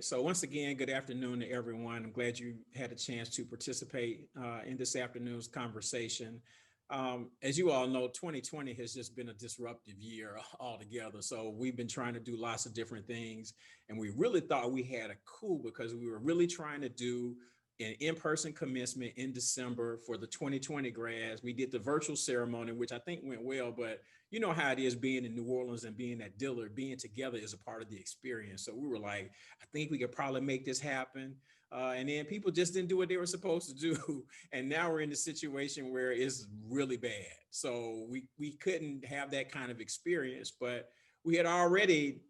So once again, good afternoon to everyone. I'm glad you had a chance to participate in this afternoon's conversation. As you all know, 2020 has just been a disruptive year altogether. So we've been trying to do lots of different things, and we really thought we had a coup because we were really trying to do an in-person commencement in December for the 2020 grads. We did the virtual ceremony, which I think went well, but you know how it is being in New Orleans and being at Dillard, being together is a part of the experience. So we were like, I think we could probably make this happen. And then people just didn't do what they were supposed to do. And now we're in a situation where it's really bad. So we couldn't have that kind of experience, but we had already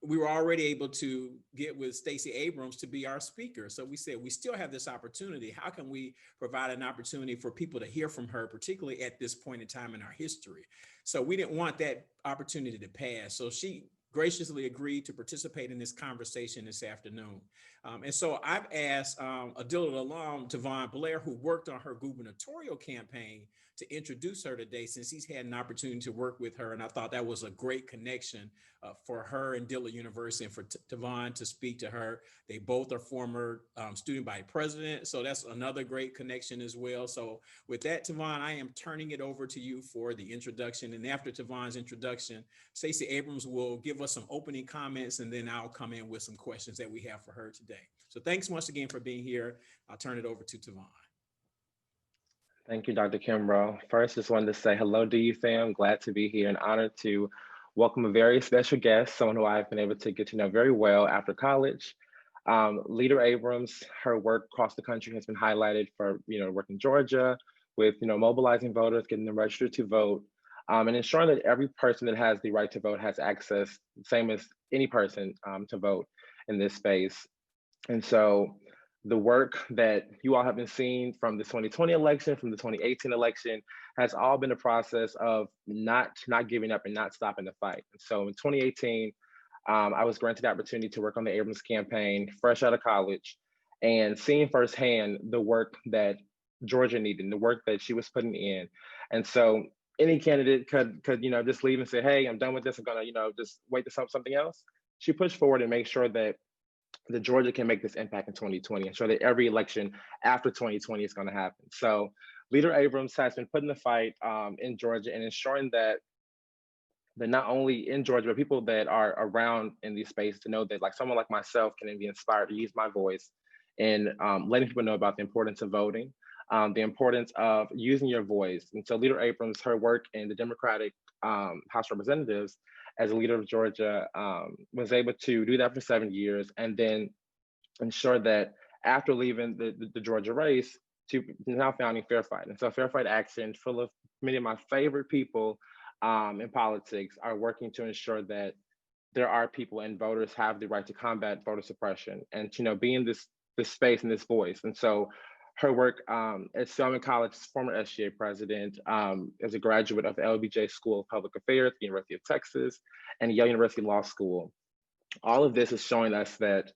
we were already able to get with Stacey Abrams to be our speaker. So we said, we still have this opportunity. How can we provide an opportunity for people to hear from her, particularly at this point in time in our history? So we didn't want that opportunity to pass. So she graciously agreed to participate in this conversation this afternoon. And so I've asked a Dillard alum, Tavon Blair, who worked on her gubernatorial campaign, to introduce her today, since he's had an opportunity to work with her. And I thought that was a great connection for her and Dillard University, and for Tavon to speak to her. They both are former student body president. So that's another great connection as well. So with that, Tavon, I am turning it over to you for the introduction. And after Tavon's introduction, Stacey Abrams will give us some opening comments, and then I'll come in with some questions that we have for her today. So thanks once again for being here. I'll turn it over to Tavon. Thank you, Dr. Kimbrough. First, just wanted to say hello to you, fam. Glad to be here and honored to welcome a very special guest, someone who I've been able to get to know very well after college. Leader Abrams, her work across the country has been highlighted for, work in Georgia with, mobilizing voters, getting them registered to vote, and ensuring that every person that has the right to vote has access, same as any person, to vote in this space. And so the work that you all have been seeing from the 2020 election, from the 2018 election, has all been a process of not giving up and not stopping the fight. And so in 2018, I was granted the opportunity to work on the Abrams campaign, fresh out of college, and seeing firsthand the work that Georgia needed, and the work that she was putting in. And so any candidate could just leave and say, hey, I'm done with this. I'm gonna, just wait to something else. She pushed forward and make sure that Georgia can make this impact in 2020, and show that every election after 2020 is going to happen. So Leader Abrams has been putting the fight in Georgia, and ensuring that not only in Georgia, but people that are around in these spaces to know that, like, someone like myself can be inspired to use my voice and letting people know about the importance of voting, the importance of using your voice. And so Leader Abrams, her work in the Democratic House of Representatives as a leader of Georgia, was able to do that for 7 years, and then ensure that after leaving the Georgia race, to now founding Fair Fight. And so Fair Fight Action, full of many of my favorite people in politics, are working to ensure that there are people and voters have the right to combat voter suppression, and be in this space and this voice. And so her work at Selman College's former SGA president, as a graduate of the LBJ School of Public Affairs, the University of Texas, and Yale University Law School. All of this is showing us that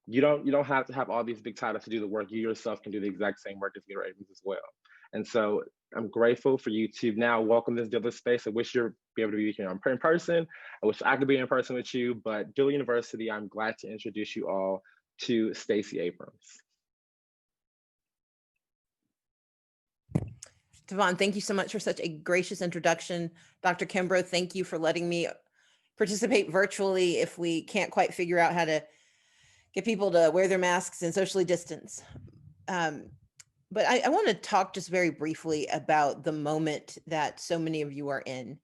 you don't have to have all these big titles to do the work. You yourself can do the exact same work as Leader Abrams as well. And so I'm grateful for you to now welcome this Dillard space. I wish you'd be able to be here in person. I wish I could be in person with you, but Dillard University, I'm glad to introduce you all to Stacey Abrams. Tavon, thank you so much for such a gracious introduction. Dr. Kimbrough, thank you for letting me participate virtually if we can't quite figure out how to get people to wear their masks and socially distance. But I want to talk just very briefly about the moment that so many of you are in.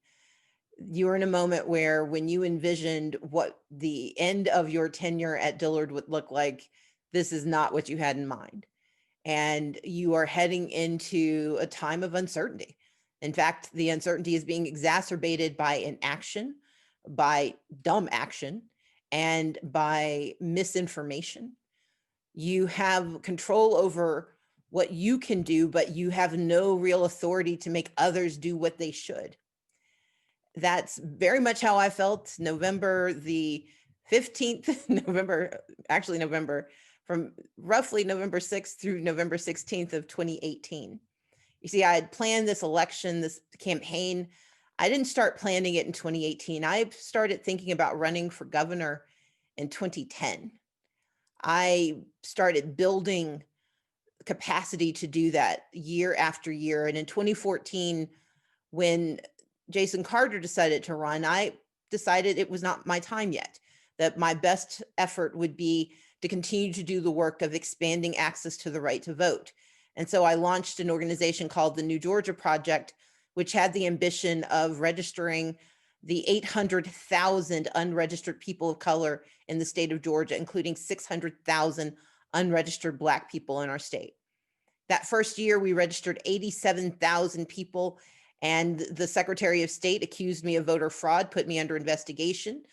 You are in a moment where, when you envisioned what the end of your tenure at Dillard would look like, this is not what you had in mind. And you are heading into a time of uncertainty. In fact, the uncertainty is being exacerbated by inaction, by dumb action, and by misinformation. You have control over what you can do, but you have no real authority to make others do what they should. That's very much how I felt November the 15th, November, from roughly November 6th through November 16th of 2018. You see, I had planned this election, this campaign. I didn't start planning it in 2018. I started thinking about running for governor in 2010. I started building capacity to do that year after year. And in 2014, when Jason Carter decided to run, I decided it was not my time yet, that my best effort would be to continue to do the work of expanding access to the right to vote. And so I launched an organization called the New Georgia Project, which had the ambition of registering the 800,000 unregistered people of color in the state of Georgia, including 600,000 unregistered Black people in our state. That first year, we registered 87,000 people, and the Secretary of State accused me of voter fraud, put me under investigation,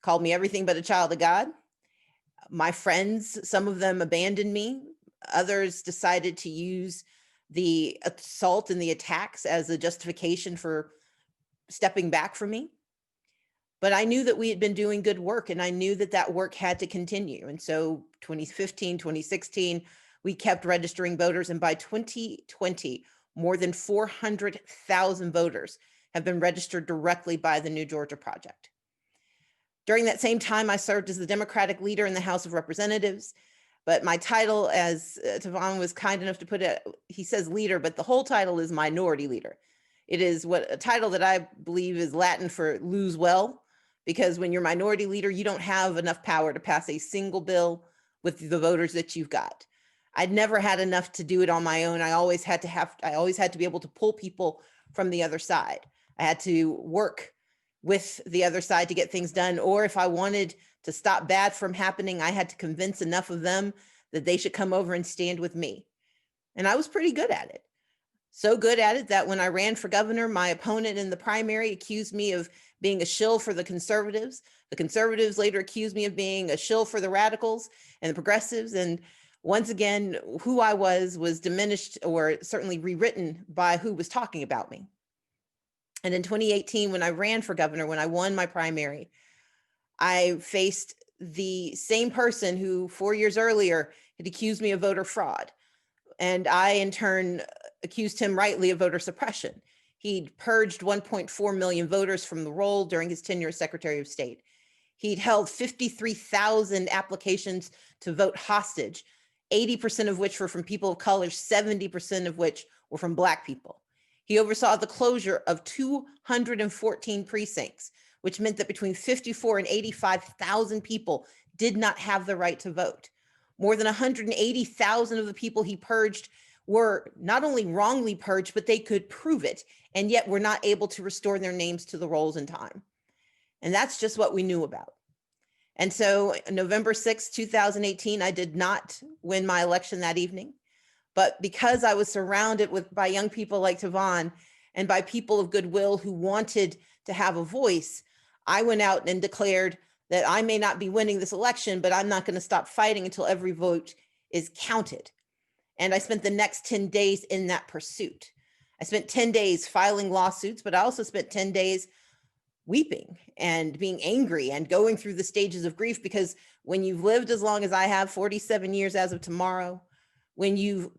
called me everything but a child of God. My friends, some of them abandoned me. Others decided to use the assault and the attacks as a justification for stepping back from me. But I knew that we had been doing good work, and I knew that that work had to continue. And so 2015, 2016, we kept registering voters. And by 2020, more than 400,000 voters have been registered directly by the New Georgia Project. During that same time, I served as the Democratic leader in the House of Representatives. But my title, as Tavon was kind enough to put it, he says leader, but the whole title is minority leader. It is a title that I believe is Latin for lose well, because when you're minority leader, you don't have enough power to pass a single bill with the voters that you've got. I'd never had enough to do it on my own. I always had to be able to pull people from the other side. I had to work with the other side to get things done. Or if I wanted to stop bad from happening, I had to convince enough of them that they should come over and stand with me. And I was pretty good at it. So good at it that when I ran for governor, my opponent in the primary accused me of being a shill for the conservatives. The conservatives later accused me of being a shill for the radicals and the progressives. And once again, who I was diminished, or certainly rewritten by who was talking about me. And in 2018, when I ran for governor, when I won my primary, I faced the same person who 4 years earlier had accused me of voter fraud. And I, in turn, accused him rightly of voter suppression. He'd purged 1.4 million voters from the roll during his tenure as Secretary of State. He'd held 53,000 applications to vote hostage, 80% of which were from people of color, 70% of which were from Black people. He oversaw the closure of 214 precincts, which meant that between 54 and 85,000 people did not have the right to vote. More than 180,000 of the people he purged were not only wrongly purged, but they could prove it, and yet were not able to restore their names to the rolls in time. And that's just what we knew about. And so November 6, 2018, I did not win my election that evening. But because I was surrounded by young people like Tavon and by people of goodwill who wanted to have a voice, I went out and declared that I may not be winning this election, but I'm not going to stop fighting until every vote is counted. And I spent the next 10 days in that pursuit. I spent 10 days filing lawsuits, but I also spent 10 days weeping and being angry and going through the stages of grief, because when you've lived as long as I have, 47 years as of tomorrow, when you're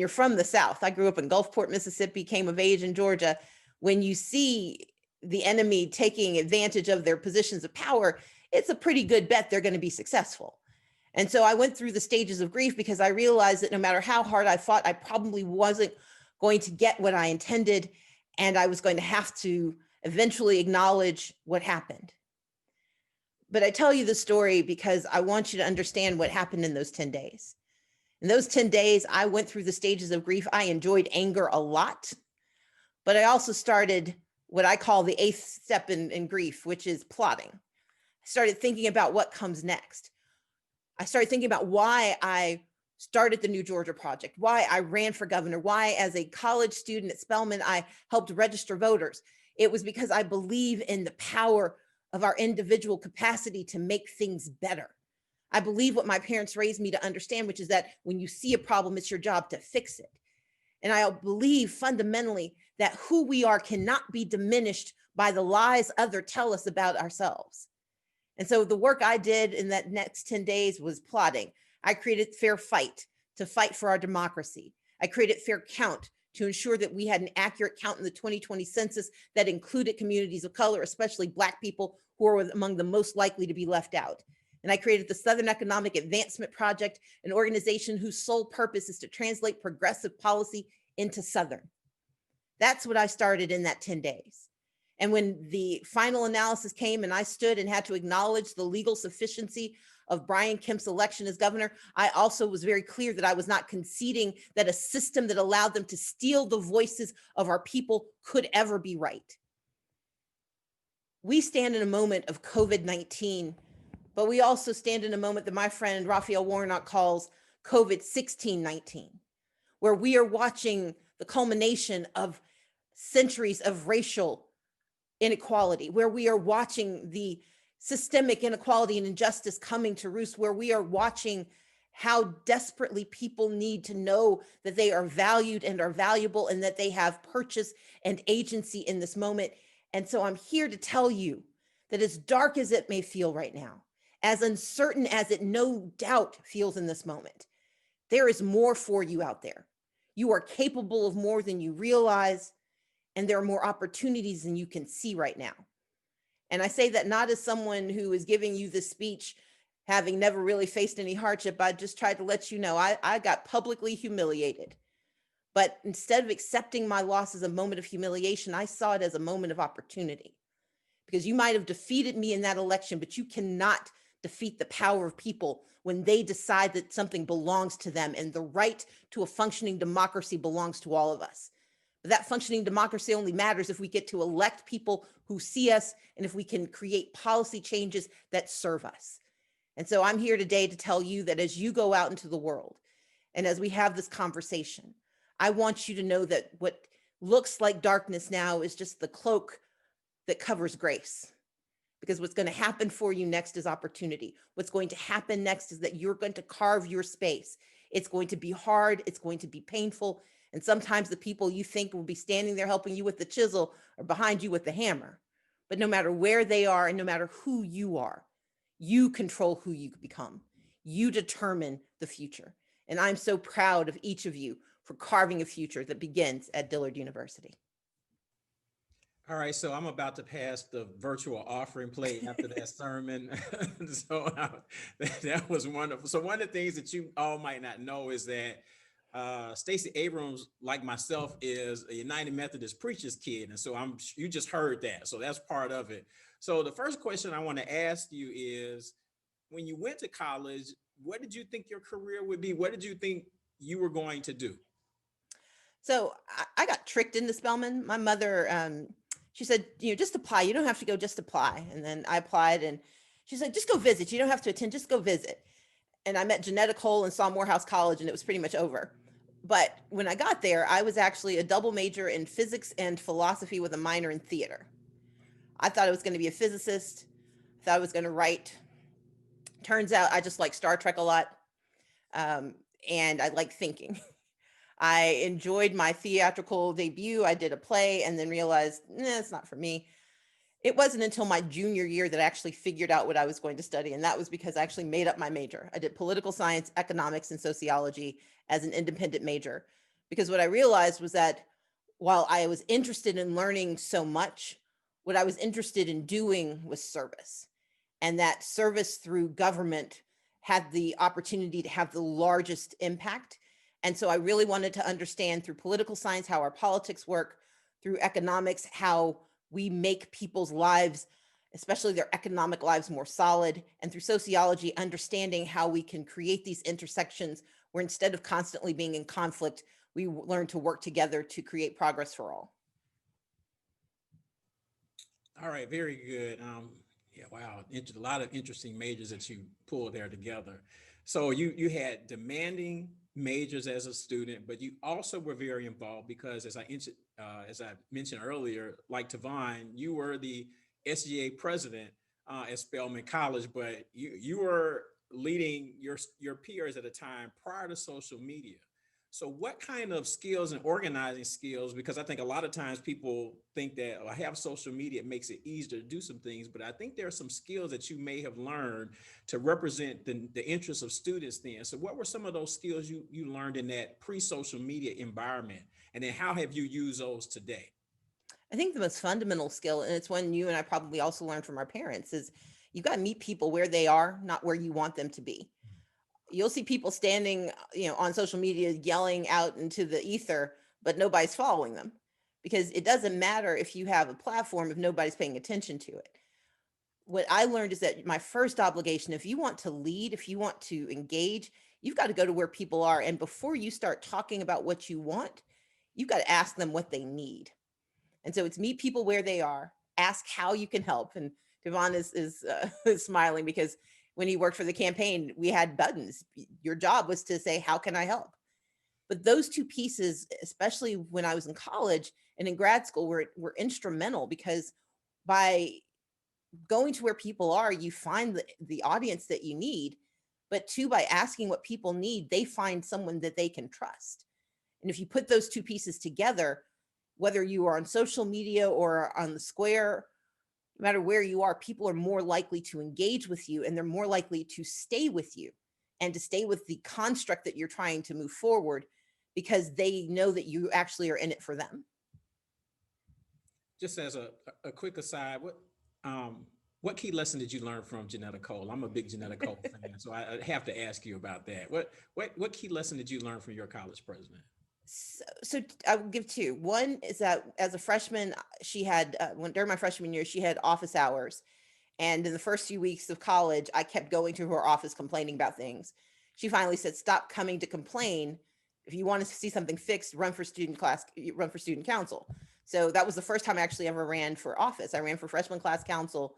from the South, I grew up in Gulfport, Mississippi, came of age in Georgia. When you see the enemy taking advantage of their positions of power, it's a pretty good bet they're going to be successful. And so I went through the stages of grief because I realized that no matter how hard I fought, I probably wasn't going to get what I intended. And I was going to have to eventually acknowledge what happened. But I tell you the story because I want you to understand what happened in those 10 days. In those 10 days, I went through the stages of grief. I enjoyed anger a lot, but I also started what I call the 8th step in grief, which is plotting. I started thinking about what comes next. I started thinking about why I started the New Georgia Project, why I ran for governor, why as a college student at Spelman, I helped register voters. It was because I believe in the power of our individual capacity to make things better. I believe what my parents raised me to understand, which is that when you see a problem, it's your job to fix it. And I believe fundamentally that who we are cannot be diminished by the lies others tell us about ourselves. And so the work I did in that next 10 days was plotting. I created Fair Fight to fight for our democracy. I created Fair Count to ensure that we had an accurate count in the 2020 census that included communities of color, especially Black people who are among the most likely to be left out. And I created the Southern Economic Advancement Project, an organization whose sole purpose is to translate progressive policy into Southern. That's what I started in that 10 days. And when the final analysis came and I stood and had to acknowledge the legal sufficiency of Brian Kemp's election as governor, I also was very clear that I was not conceding that a system that allowed them to steal the voices of our people could ever be right. We stand in a moment of COVID-19, but we also stand in a moment that my friend Raphael Warnock calls COVID-16-19, where we are watching the culmination of centuries of racial inequality, where we are watching the systemic inequality and injustice coming to roost, where we are watching how desperately people need to know that they are valued and are valuable and that they have purchase and agency in this moment. And so I'm here to tell you that as dark as it may feel right now, as uncertain as it no doubt feels in this moment, there is more for you out there. You are capable of more than you realize, and there are more opportunities than you can see right now. And I say that not as someone who is giving you this speech, having never really faced any hardship. I just tried to let you know I got publicly humiliated. But instead of accepting my loss as a moment of humiliation, I saw it as a moment of opportunity. Because you might have defeated me in that election, but you cannot defeat the power of people when they decide that something belongs to them, and the right to a functioning democracy belongs to all of us. But that functioning democracy only matters if we get to elect people who see us and if we can create policy changes that serve us. And so I'm here today to tell you that as you go out into the world and as we have this conversation, I want you to know that what looks like darkness now is just the cloak that covers grace. Because what's going to happen for you next is opportunity. What's going to happen next is that you're going to carve your space. It's going to be hard. It's going to be painful. And sometimes the people you think will be standing there helping you with the chisel are behind you with the hammer. But no matter where they are and no matter who you are, you control who you become. You determine the future. And I'm so proud of each of you for carving a future that begins at Dillard University. All right, so I'm about to pass the virtual offering plate after that sermon. So that was wonderful. So one of the things that you all might not know is that Stacey Abrams, like myself, is a United Methodist preacher's kid. And so you just heard that. So that's part of it. So the first question I want to ask you is, when you went to college, what did you think your career would be? What did you think you were going to do? So I got tricked into Spelman. My mother, she said, just apply. You don't have to go, just apply. And then I applied and she said, just go visit. You don't have to attend, just go visit. And I met Janetta Cole and saw Morehouse College, and it was pretty much over. But when I got there, I was actually a double major in physics and philosophy with a minor in theater. I thought I was going to be a physicist. I thought I was going to write. Turns out I just like Star Trek a lot. And I like thinking. I enjoyed my theatrical debut. I did a play and then realized, it's not for me. It wasn't until my junior year that I actually figured out what I was going to study. And that was because I actually made up my major. I did political science, economics, and sociology as an independent major. Because what I realized was that while I was interested in learning so much, what I was interested in doing was service. And that service through government had the opportunity to have the largest impact. And so I really wanted to understand through political science how our politics work, through economics, how we make people's lives, especially their economic lives, more solid, and through sociology, understanding how we can create these intersections where instead of constantly being in conflict, we learn to work together to create progress for all. All right, very good. Yeah, wow, a lot of interesting majors that you pulled there together. So you had demanding majors as a student, but you also were very involved because as I mentioned earlier, like Tavon, you were the SGA president at Spelman College, but you were leading your peers at a time prior to social media. So what kind of skills and organizing skills, because I think a lot of times people think that I have social media, it makes it easier to do some things, but I think there are some skills that you may have learned to represent the interests of students then. So what were some of those skills you learned in that pre-social media environment? And then how have you used those today? I think the most fundamental skill, and it's one you and I probably also learned from our parents, is You got to meet people where they are, not where you want them to be. You'll see people standing, on social media yelling out into the ether, but nobody's following them, because it doesn't matter if you have a platform if nobody's paying attention to it. What I learned is that my first obligation, if you want to lead, if you want to engage, you've got to go to where people are. And before you start talking about what you want, you've got to ask them what they need. And so it's meet people where they are, ask how you can help. And Devon is is smiling, because when he worked for the campaign, we had buttons. Your job was to say, how can I help? But those two pieces, especially when I was in college and in grad school, were instrumental, because by going to where people are, you find the audience that you need. But two, by asking what people need, they find someone that they can trust. And if you put those two pieces together, whether you are on social media or on the square, no matter where you are, people are more likely to engage with you, and they're more likely to stay with you and to stay with the construct that you're trying to move forward, because they know that you actually are in it for them. Just as a quick aside, what key lesson did you learn from Janetta Cole? I'm a big Janetta Cole fan, so I have to ask you about that. What key lesson did you learn from your college president? So I will give two. One is that as a freshman, she had, during my freshman year, she had office hours. And in the first few weeks of college, I kept going to her office complaining about things. She finally said, stop coming to complain. If you want to see something fixed, run for student council. So that was the first time I actually ever ran for office. I ran for freshman class council,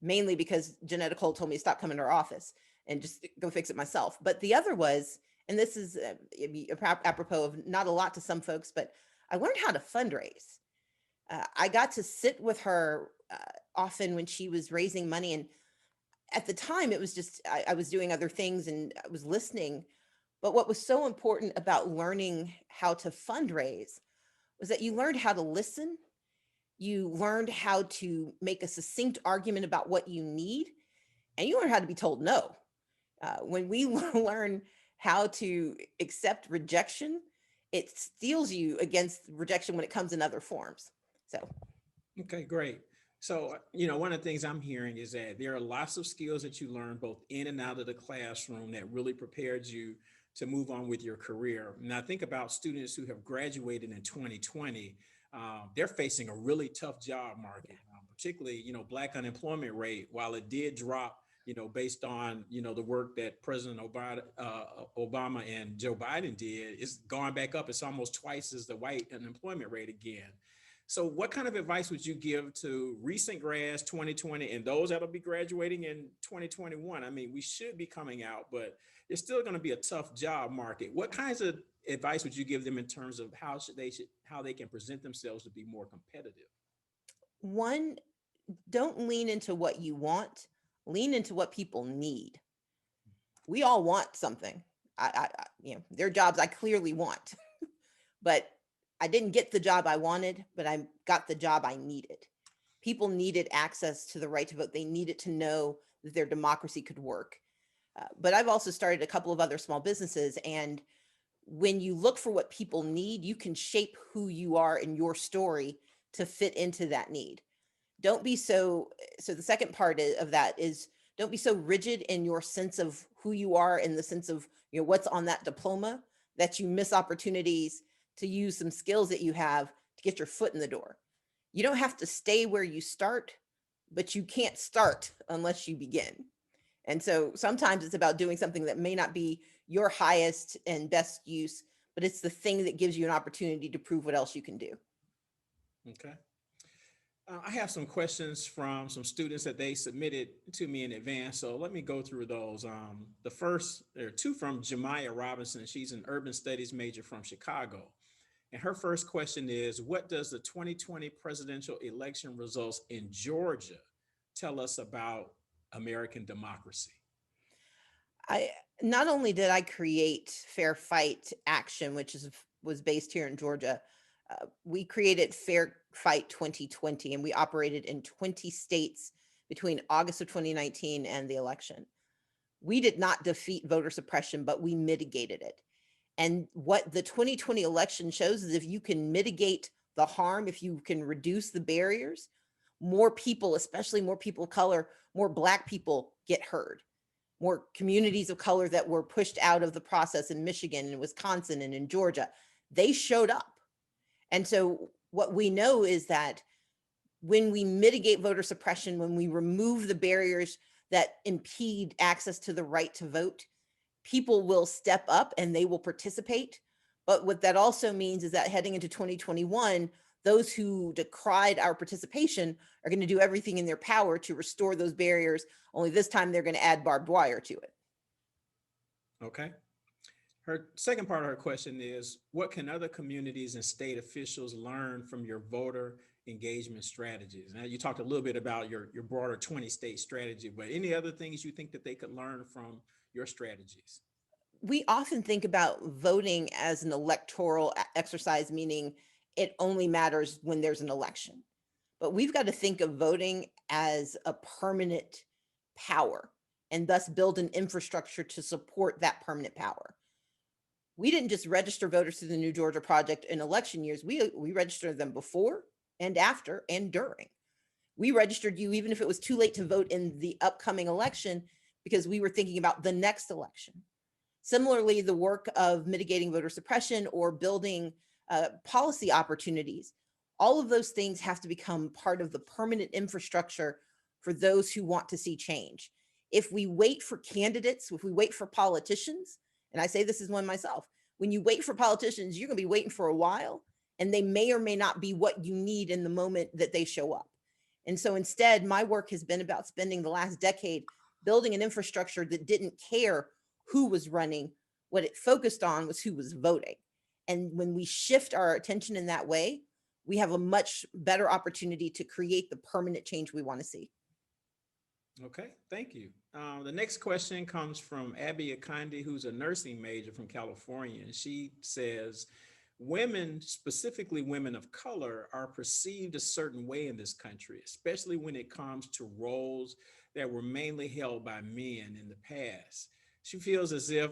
mainly because Janetta Cole told me to stop coming to her office and just go fix it myself. But the other was, and this is apropos of not a lot to some folks, but I learned how to fundraise. I got to sit with her often when she was raising money. And at the time, it was just, I was doing other things and I was listening. But what was so important about learning how to fundraise was that you learned how to listen. You learned how to make a succinct argument about what you need, and you learn how to be told no. When we learn how to accept rejection, it steels you against rejection when it comes in other forms. So. Okay, great. So, one of the things I'm hearing is that there are lots of skills that you learn both in and out of the classroom that really prepared you to move on with your career. And I think about students who have graduated in 2020. They're facing a really tough job market, particularly, Black unemployment rate, while it did drop, based on, the work that President Obama and Joe Biden did, it's gone back up. It's almost twice as the white unemployment rate again. So what kind of advice would you give to recent grads 2020 and those that'll be graduating in 2021? I mean, we should be coming out, but it's still going to be a tough job market. What kinds of advice would you give them in terms of how they can present themselves to be more competitive? One, don't lean into what you want, lean into what people need. We all want something. There are jobs I clearly want, but I didn't get the job I wanted, but I got the job I needed. People needed access to the right to vote. They needed to know that their democracy could work. But I've also started a couple of other small businesses. And when you look for what people need, you can shape who you are in your story to fit into that need. Don't be so the second part of that is, don't be so rigid in your sense of who you are, in the sense of, what's on that diploma, that you miss opportunities to use some skills that you have to get your foot in the door. You don't have to stay where you start, but you can't start unless you begin. And so sometimes it's about doing something that may not be your highest and best use, but it's the thing that gives you an opportunity to prove what else you can do. Okay. I have some questions from some students that they submitted to me in advance. So let me go through those. The first, there are two from Jemiah Robinson. She's an urban studies major from Chicago. And her first question is, what does the 2020 presidential election results in Georgia tell us about American democracy? Not only did I create Fair Fight Action, which was based here in Georgia, we created Fair Fight 2020, and we operated in 20 states between August of 2019 and the election. We did not defeat voter suppression, but we mitigated it. And what the 2020 election shows is if you can mitigate the harm, if you can reduce the barriers, more people, especially more people of color, more Black people get heard. More communities of color that were pushed out of the process in Michigan and Wisconsin and in Georgia, they showed up. And so what we know is that when we mitigate voter suppression, when we remove the barriers that impede access to the right to vote, people will step up and they will participate. But what that also means is that heading into 2021, those who decried our participation are going to do everything in their power to restore those barriers. Only this time they're going to add barbed wire to it. Okay. Her second part of her question is, what can other communities and state officials learn from your voter engagement strategies? Now, you talked a little bit about your broader 20-state strategy, but any other things you think that they could learn from your strategies? We often think about voting as an electoral exercise, meaning it only matters when there's an election. But we've got to think of voting as a permanent power and thus build an infrastructure to support that permanent power. We didn't just register voters through the New Georgia Project in election years. We registered them before and after and during. We registered you even if it was too late to vote in the upcoming election because we were thinking about the next election. Similarly, the work of mitigating voter suppression or building policy opportunities, all of those things have to become part of the permanent infrastructure for those who want to see change. If we wait for candidates, if we wait for politicians, and I say this as one myself, when you wait for politicians, you're going to be waiting for a while, and they may or may not be what you need in the moment that they show up. And so instead, my work has been about spending the last decade building an infrastructure that didn't care who was running. What it focused on was who was voting. And when we shift our attention in that way, we have a much better opportunity to create the permanent change we want to see. Okay, thank you. The next question comes from Abby Akandi, who's a nursing major from California. And she says, women, specifically women of color, are perceived a certain way in this country, especially when it comes to roles that were mainly held by men in the past. She feels as if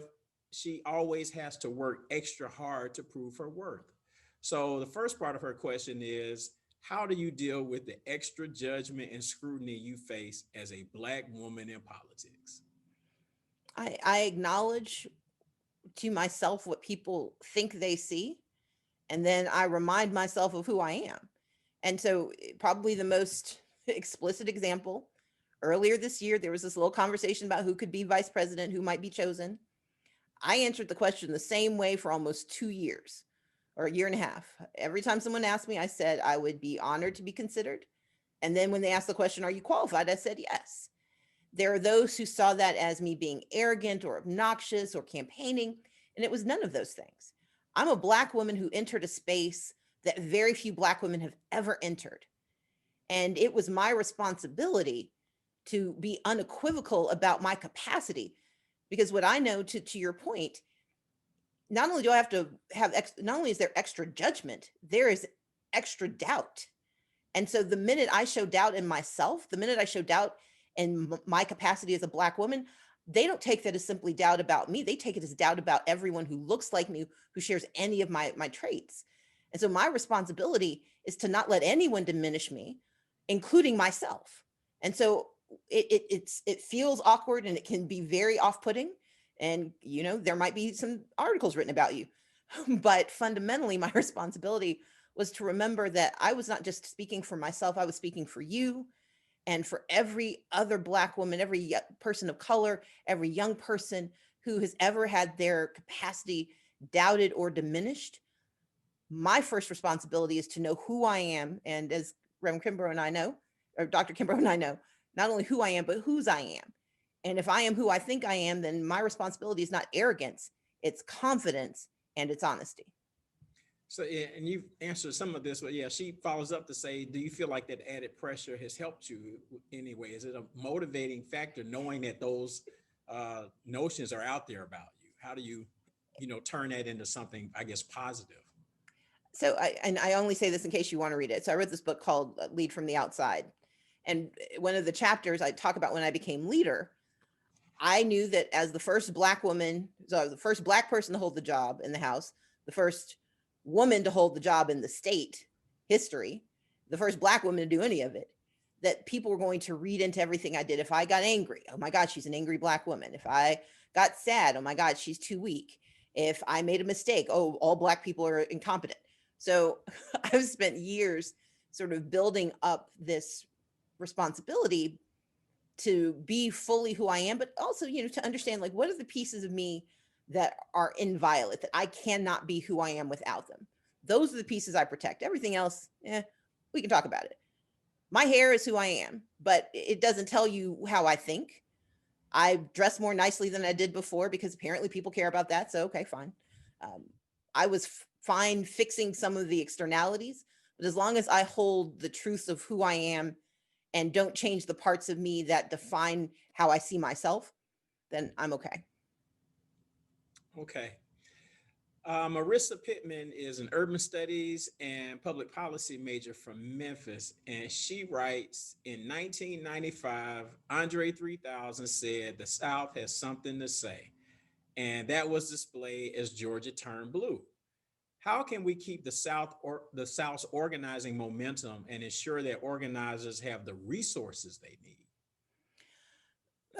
she always has to work extra hard to prove her worth. So the first part of her question is, how do you deal with the extra judgment and scrutiny you face as a Black woman in politics? I acknowledge to myself what people think they see, and then I remind myself of who I am. And so probably the most explicit example, earlier this year, there was this little conversation about who could be vice president, who might be chosen. I answered the question the same way for almost 2 years or a year and a half. Every time someone asked me, I said I would be honored to be considered. And then when they asked the question, are you qualified? I said, yes. There are those who saw that as me being arrogant or obnoxious or campaigning, and it was none of those things. I'm a Black woman who entered a space that very few Black women have ever entered. And it was my responsibility to be unequivocal about my capacity. Because what I know, to your point, not only do I have to have, not only is there extra judgment, there is extra doubt. And so the minute I show doubt in myself, the minute I show doubt in my capacity as a Black woman, they don't take that as simply doubt about me. They take it as doubt about everyone who looks like me, who shares any of my traits. And so my responsibility is to not let anyone diminish me, including myself. And so it feels awkward and it can be very off-putting. And, you know, there might be some articles written about you, but fundamentally my responsibility was to remember that I was not just speaking for myself, I was speaking for you and for every other Black woman, every person of color, every young person who has ever had their capacity doubted or diminished. My first responsibility is to know who I am. And as Reverend Kimbrough and I know, or Dr. Kimbrough and I know, not only who I am, but whose I am. And if I am who I think I am, then my responsibility is not arrogance, it's confidence and it's honesty. So, yeah, and you've answered some of this, but yeah, she follows up to say, do you feel like that added pressure has helped you anyway? Is it a motivating factor knowing that those notions are out there about you? How do you, turn that into something, I guess, positive? So I only say this in case you want to read it. So I wrote this book called Lead from the Outside. And one of the chapters I talk about when I became leader, I knew that as the first Black woman, so the first Black person to hold the job in the House, the first woman to hold the job in the state history, the first Black woman to do any of it, that people were going to read into everything I did. If I got angry, oh my God, she's an angry Black woman. If I got sad, oh my God, she's too weak. If I made a mistake, oh, all Black people are incompetent. So I've spent years sort of building up this responsibility to be fully who I am, but also, to understand, like, what are the pieces of me that are inviolate, that I cannot be who I am without them. Those are the pieces I protect. Everything else, we can talk about it. My hair is who I am, but it doesn't tell you how I think. I dress more nicely than I did before because apparently people care about that. So, okay, fine. I was fine fixing some of the externalities, but as long as I hold the truth of who I am and don't change the parts of me that define how I see myself, then I'm okay. Okay. Marissa Pittman is an urban studies and public policy major from Memphis, and she writes, in 1995, Andre 3000 said the South has something to say, and that was displayed as Georgia turned blue. How can we keep the South's organizing momentum and ensure that organizers have the resources they need?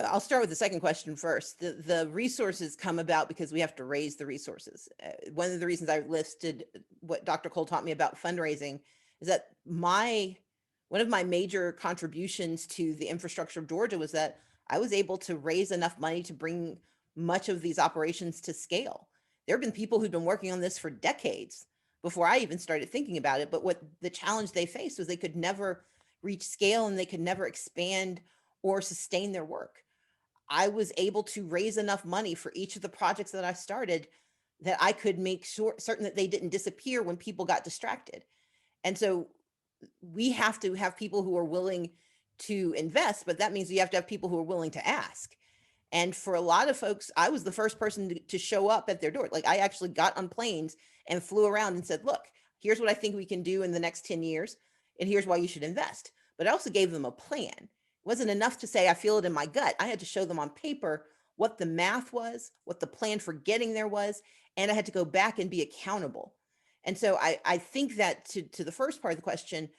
I'll start with the second question first. The resources come about because we have to raise the resources. One of the reasons I listed what Dr. Cole taught me about fundraising is that one of my major contributions to the infrastructure of Georgia was that I was able to raise enough money to bring much of these operations to scale. There have been people who've been working on this for decades before I even started thinking about it. But what the challenge they faced was they could never reach scale and they could never expand or sustain their work. I was able to raise enough money for each of the projects that I started that I could make certain that they didn't disappear when people got distracted. And so we have to have people who are willing to invest, but that means you have to have people who are willing to ask. And for a lot of folks, I was the first person to show up at their door. Like, I actually got on planes and flew around and said, look, here's what I think we can do in the next 10 years. And here's why you should invest. But I also gave them a plan. It wasn't enough to say, I feel it in my gut. I had to show them on paper what the math was, what the plan for getting there was, and I had to go back and be accountable. And so I think that to the first part of the question,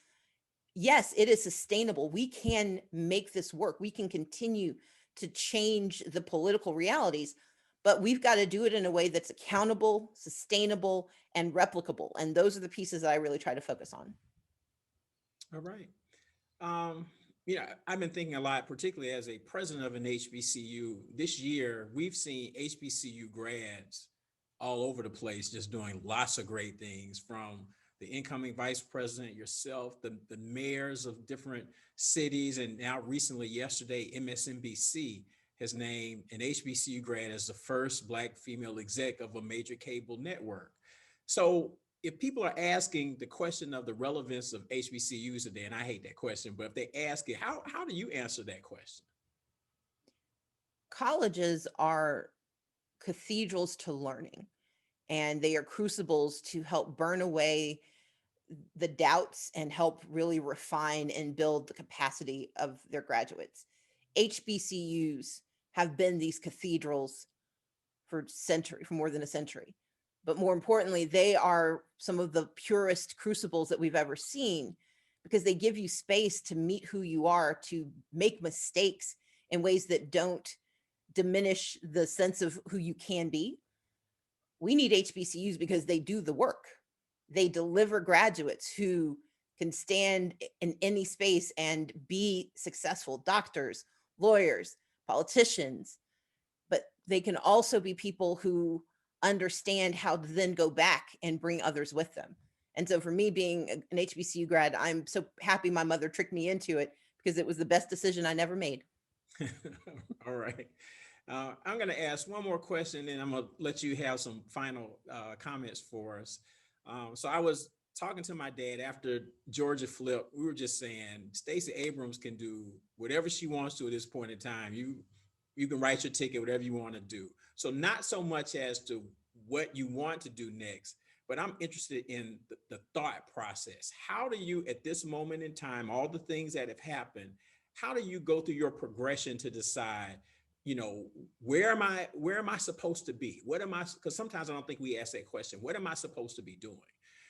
yes, it is sustainable. We can make this work. We can continue to change the political realities, but we've got to do it in a way that's accountable, sustainable, and replicable. And those are the pieces that I really try to focus on. All right. I've been thinking a lot, particularly as a president of an HBCU. This year, we've seen HBCU grads all over the place just doing lots of great things, from the incoming vice president, yourself, the mayors of different cities, and now recently, yesterday, MSNBC has named an HBCU grad as the first Black female exec of a major cable network. So if people are asking the question of the relevance of HBCUs today, and I hate that question, but if they ask it, how do you answer that question? Colleges are cathedrals to learning, and they are crucibles to help burn away the doubts and help really refine and build the capacity of their graduates. HBCUs have been these cathedrals for more than a century. But more importantly, they are some of the purest crucibles that we've ever seen, because they give you space to meet who you are, to make mistakes in ways that don't diminish the sense of who you can be. We need HBCUs because they do the work. They deliver graduates who can stand in any space and be successful doctors, lawyers, politicians, but they can also be people who understand how to then go back and bring others with them. And so for me, being an HBCU grad, I'm so happy my mother tricked me into it, because it was the best decision I never made. All right. I'm going to ask one more question, and I'm going to let you have some final comments for us. So I was talking to my dad after Georgia flipped. We were just saying, Stacey Abrams can do whatever she wants to at this point in time. You can write your ticket, whatever you want to do. So not so much as to what you want to do next, but I'm interested in the thought process. How do you, at this moment in time, all the things that have happened, how do you go through your progression to decide, where am I supposed to be? Because sometimes I don't think we ask that question. What am I supposed to be doing?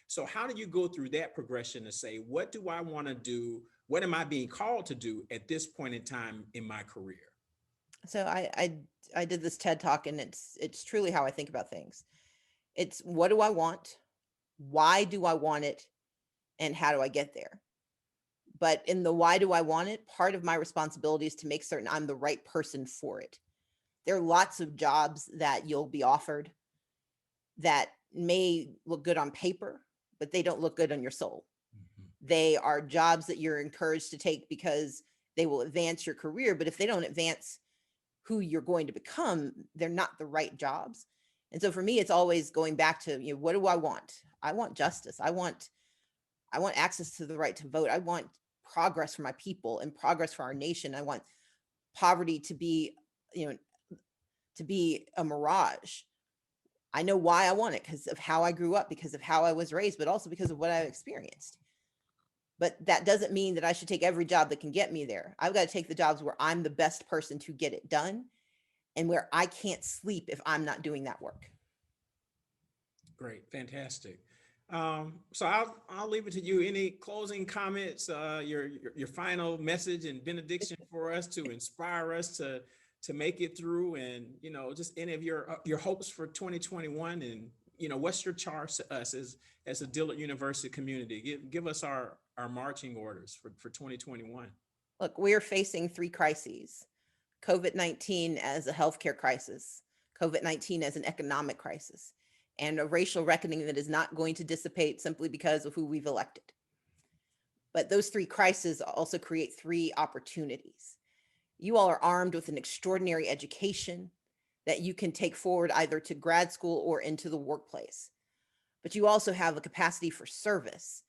So how do you go through that progression to say, what do I want to do? What am I being called to do at this point in time in my career? So I did this TED talk, and it's truly how I think about things. It's, what do I want? Why do I want it? And how do I get there? But in the why do I want it, part of my responsibility is to make certain I'm the right person for it. There are lots of jobs that you'll be offered that may look good on paper, but they don't look good on your soul. They are jobs that you're encouraged to take because they will advance your career. But if they don't advance who you're going to become, they're not the right jobs. And so for me, it's always going back to, what do I want? I want justice. I want access to the right to vote. I want progress for my people and progress for our nation. I want poverty to be, to be a mirage. I know why I want it, because of how I grew up, because of how I was raised, but also because of what I've experienced. But that doesn't mean that I should take every job that can get me there. I've got to take the jobs where I'm the best person to get it done, and where I can't sleep if I'm not doing that work. Great, fantastic. So I'll leave it to you. Any closing comments, your final message and benediction for us to inspire us to make it through, and just any of your hopes for 2021, and what's your charge to us as a Dillard University community? Give us our marching orders for 2021. Look, we are facing three crises: COVID-19 as a healthcare crisis, COVID-19 as an economic crisis, and a racial reckoning that is not going to dissipate simply because of who we've elected. But those three crises also create three opportunities. You all are armed with an extraordinary education that you can take forward either to grad school or into the workplace. But you also have a capacity for service,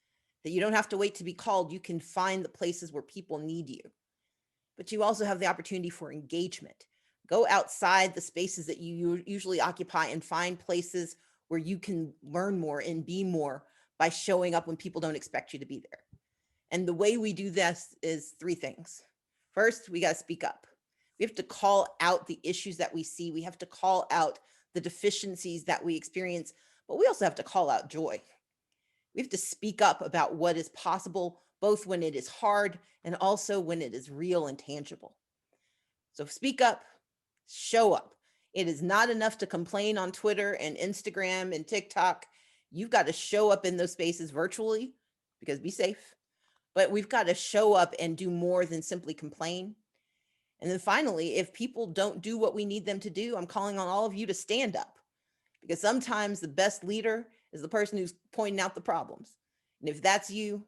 that you don't have to wait to be called. You can find the places where people need you. But you also have the opportunity for engagement. Go outside the spaces that you usually occupy and find places where you can learn more and be more by showing up when people don't expect you to be there. And the way we do this is three things. First, we got to speak up. We have to call out the issues that we see. We have to call out the deficiencies that we experience, but we also have to call out joy. We have to speak up about what is possible, both when it is hard and also when it is real and tangible. So speak up, show up. It is not enough to complain on Twitter and Instagram and TikTok. You've got to show up in those spaces virtually, because be safe. But we've got to show up and do more than simply complain. And then finally, if people don't do what we need them to do, I'm calling on all of you to stand up, because sometimes the best leader is the person who's pointing out the problems. And if that's you,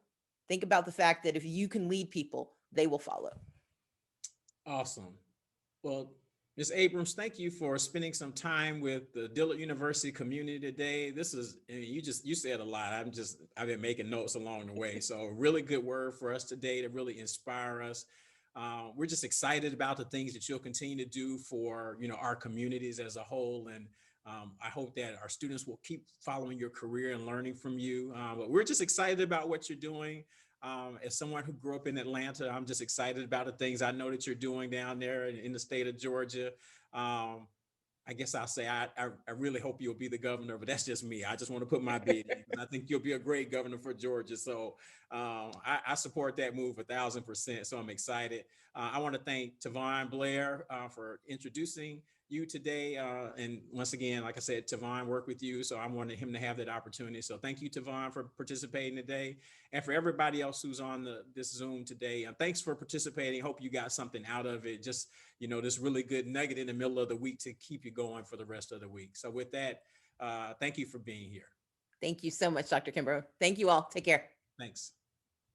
think about the fact that if you can lead people, they will follow. Awesome. Well, Ms. Abrams, thank you for spending some time with the Dillard University community today. This is, you said a lot. I've been making notes along the way. So a really good word for us today to really inspire us. We're just excited about the things that you'll continue to do for, our communities as a whole. And I hope that our students will keep following your career and learning from you. But we're just excited about what you're doing. As someone who grew up in Atlanta, I'm just excited about the things I know that you're doing down there in the state of Georgia. I guess I'll say I really hope you'll be the governor, but that's just me. I just want to put my bid in, and I think you'll be a great governor for Georgia. So I support that move 1,000%. So I'm excited. I want to thank Tavon Blair for introducing you today. And once again, like I said, Tavon worked with you, so I wanted him to have that opportunity. So thank you, Tavon, for participating today. And for everybody else who's on this Zoom today, thanks for participating. Hope you got something out of it. Just, this really good nugget in the middle of the week to keep you going for the rest of the week. So with that, thank you for being here. Thank you so much, Dr. Kimbrough. Thank you all. Take care. Thanks.